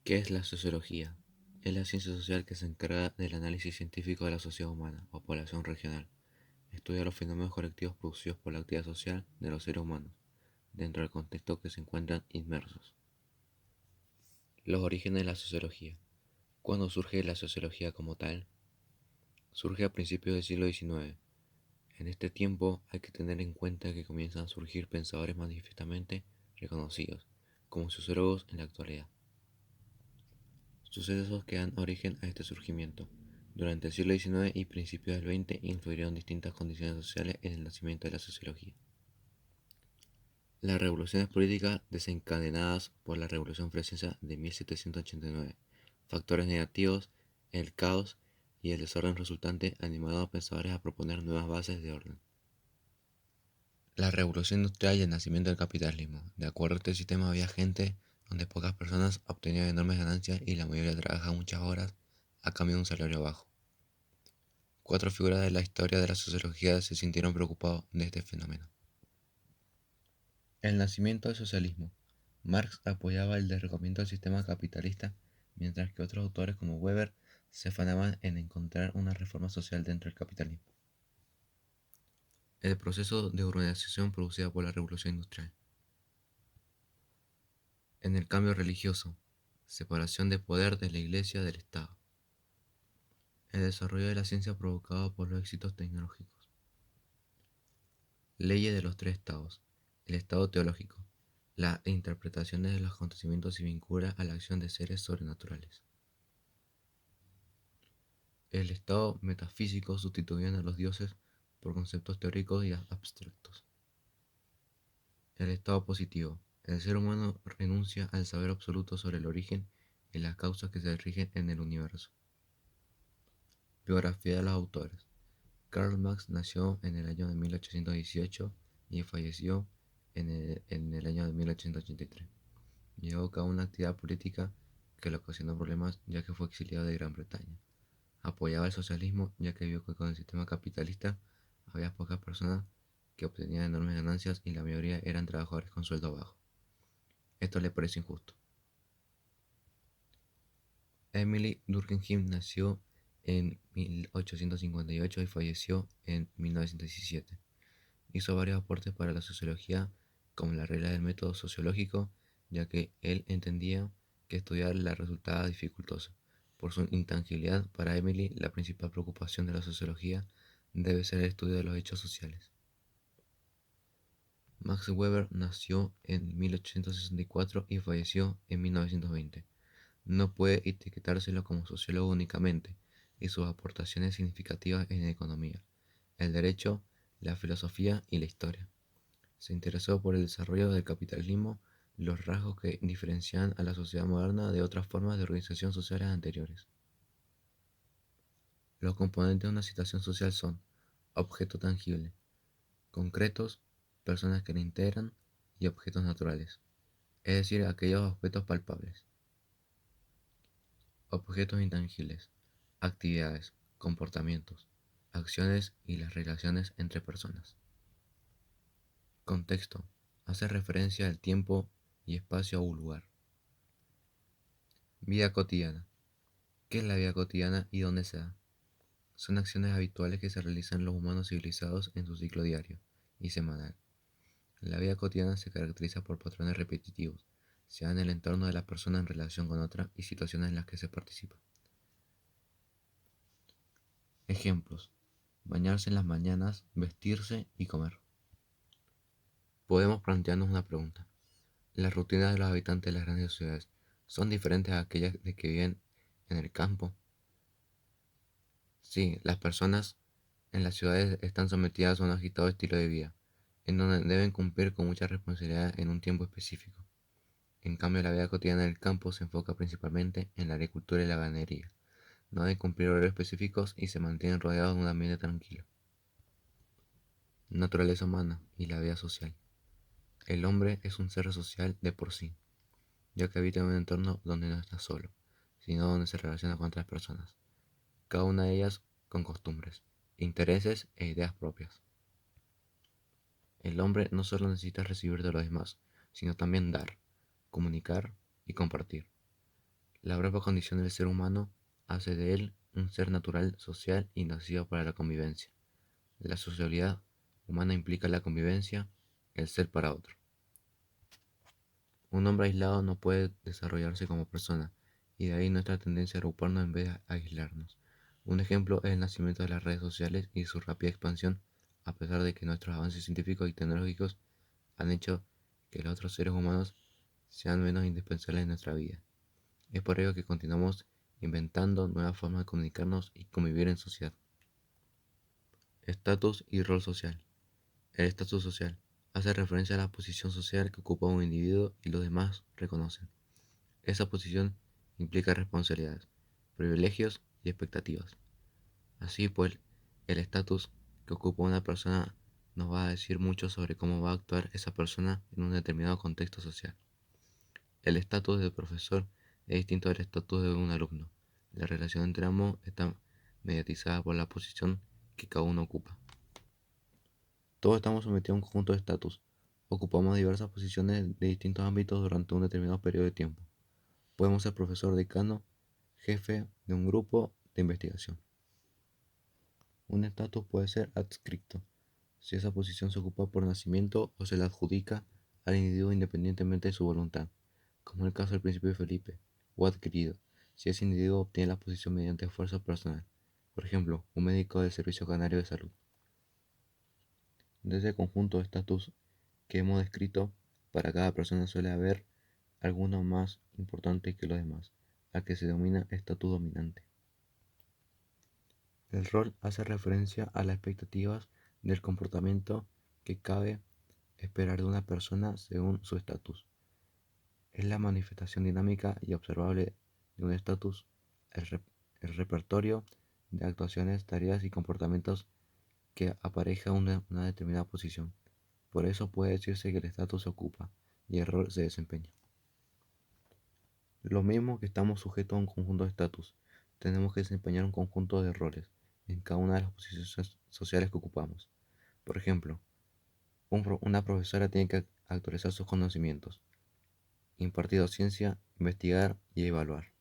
¿Qué es la sociología? Es la ciencia social que se encarga del análisis científico de la sociedad humana o población regional. Estudia los fenómenos colectivos producidos por la actividad social de los seres humanos, dentro del contexto que se encuentran inmersos. Los orígenes de la sociología. ¿Cuándo surge la sociología como tal? Surge a principios del siglo XIX. En este tiempo hay que tener en cuenta que comienzan a surgir pensadores manifiestamente reconocidos, como sociólogos en la actualidad. Sucesos que dan origen a este surgimiento. Durante el siglo XIX y principios del XX influyeron distintas condiciones sociales en el nacimiento de la sociología. Las revoluciones políticas desencadenadas por la Revolución Francesa de 1789. Factores negativos, el caos y el desorden resultante animaron a pensadores a proponer nuevas bases de orden. La revolución industrial y el nacimiento del capitalismo. De acuerdo a este sistema había gente donde pocas personas obtenían enormes ganancias y la mayoría trabajaba muchas horas a cambio de un salario bajo. Cuatro figuras de la historia de la sociología se sintieron preocupados de este fenómeno. El nacimiento del socialismo. Marx apoyaba el derrocamiento del sistema capitalista, mientras que otros autores como Weber se afanaban en encontrar una reforma social dentro del capitalismo. El proceso de urbanización producido por la revolución industrial. En el cambio religioso, separación de poder de la Iglesia del Estado. El desarrollo de la ciencia provocado por los éxitos tecnológicos. Leyes de los tres estados. El estado teológico. Las interpretaciones de los acontecimientos y vincula a la acción de seres sobrenaturales. El estado metafísico sustituyendo a los dioses por conceptos teóricos y abstractos. El estado positivo. El ser humano renuncia al saber absoluto sobre el origen y las causas que se rigen en el universo. Biografía de los autores. Karl Marx nació en el año de 1818 y falleció en el año de 1883. Llevó a cabo una actividad política que le ocasionó problemas ya que fue exiliado de Gran Bretaña. Apoyaba el socialismo ya que vio que con el sistema capitalista había pocas personas que obtenían enormes ganancias y la mayoría eran trabajadores con sueldo bajo. Esto le pareció injusto. Emily Durkheim nació en 1858 y falleció en 1917. Hizo varios aportes para la sociología, como la regla del método sociológico, ya que él entendía que estudiar la resultaba dificultoso. Por su intangibilidad, para Emily, la principal preocupación de la sociología debe ser el estudio de los hechos sociales. Max Weber nació en 1864 y falleció en 1920. No puede etiquetárselo como sociólogo únicamente, y sus aportaciones significativas en economía, el derecho, la filosofía y la historia. Se interesó por el desarrollo del capitalismo, los rasgos que diferencian a la sociedad moderna de otras formas de organización sociales anteriores. Los componentes de una situación social son objeto tangible, concretos, personas que la integran y objetos naturales, es decir, aquellos objetos palpables. Objetos intangibles, actividades, comportamientos, acciones y las relaciones entre personas. Contexto. Hace referencia al tiempo y espacio o lugar. Vida cotidiana. ¿Qué es la vida cotidiana y dónde se da? Son acciones habituales que se realizan los humanos civilizados en su ciclo diario y semanal. La vida cotidiana se caracteriza por patrones repetitivos, sea en el entorno de la persona en relación con otra y situaciones en las que se participa. Ejemplos. Bañarse en las mañanas, vestirse y comer. Podemos plantearnos una pregunta. ¿Las rutinas de los habitantes de las grandes ciudades son diferentes a aquellas de que viven en el campo? Sí, las personas en las ciudades están sometidas a un agitado estilo de vida, en donde deben cumplir con mucha responsabilidad en un tiempo específico. En cambio, la vida cotidiana del campo se enfoca principalmente en la agricultura y la ganadería. No deben cumplir horarios específicos y se mantienen rodeados de un ambiente tranquilo. Naturaleza humana y la vida social. El hombre es un ser social de por sí, ya que habita en un entorno donde no está solo, sino donde se relaciona con otras personas, cada una de ellas con costumbres, intereses e ideas propias. El hombre no solo necesita recibir de los demás, sino también dar, comunicar y compartir. La propia condición del ser humano hace de él un ser natural, social y nacido para la convivencia. La socialidad humana implica la convivencia, el ser para otro. Un hombre aislado no puede desarrollarse como persona, y de ahí nuestra tendencia a agruparnos en vez de aislarnos. Un ejemplo es el nacimiento de las redes sociales y su rápida expansión, a pesar de que nuestros avances científicos y tecnológicos han hecho que los otros seres humanos sean menos indispensables en nuestra vida. Es por ello que continuamos inventando nuevas formas de comunicarnos y convivir en sociedad. Estatus y rol social. El estatus social hace referencia a la posición social que ocupa un individuo y los demás reconocen. Esa posición implica responsabilidades, privilegios y expectativas. Así pues, el estatus que ocupa una persona nos va a decir mucho sobre cómo va a actuar esa persona en un determinado contexto social. El estatus del profesor es distinto al estatus de un alumno. La relación entre ambos está mediatizada por la posición que cada uno ocupa. Todos estamos sometidos a un conjunto de estatus. Ocupamos diversas posiciones de distintos ámbitos durante un determinado periodo de tiempo. Podemos ser profesor, decano, jefe de un grupo de investigación. Un estatus puede ser adscrito, si esa posición se ocupa por nacimiento o se la adjudica al individuo independientemente de su voluntad, como en el caso del príncipe Felipe, o adquirido, si ese individuo obtiene la posición mediante esfuerzo personal, por ejemplo, un médico del Servicio Canario de Salud. De ese conjunto de estatus que hemos descrito, para cada persona suele haber alguno más importante que los demás, al que se denomina estatus dominante. El rol hace referencia a las expectativas del comportamiento que cabe esperar de una persona según su estatus. Es la manifestación dinámica y observable de un estatus, el repertorio de actuaciones, tareas y comportamientos que apareja una determinada posición. Por eso puede decirse que el estatus se ocupa y el rol se desempeña. Lo mismo que estamos sujetos a un conjunto de estatus, tenemos que desempeñar un conjunto de roles en cada una de las posiciones sociales que ocupamos. Por ejemplo, una profesora tiene que actualizar sus conocimientos, impartir docencia, investigar y evaluar.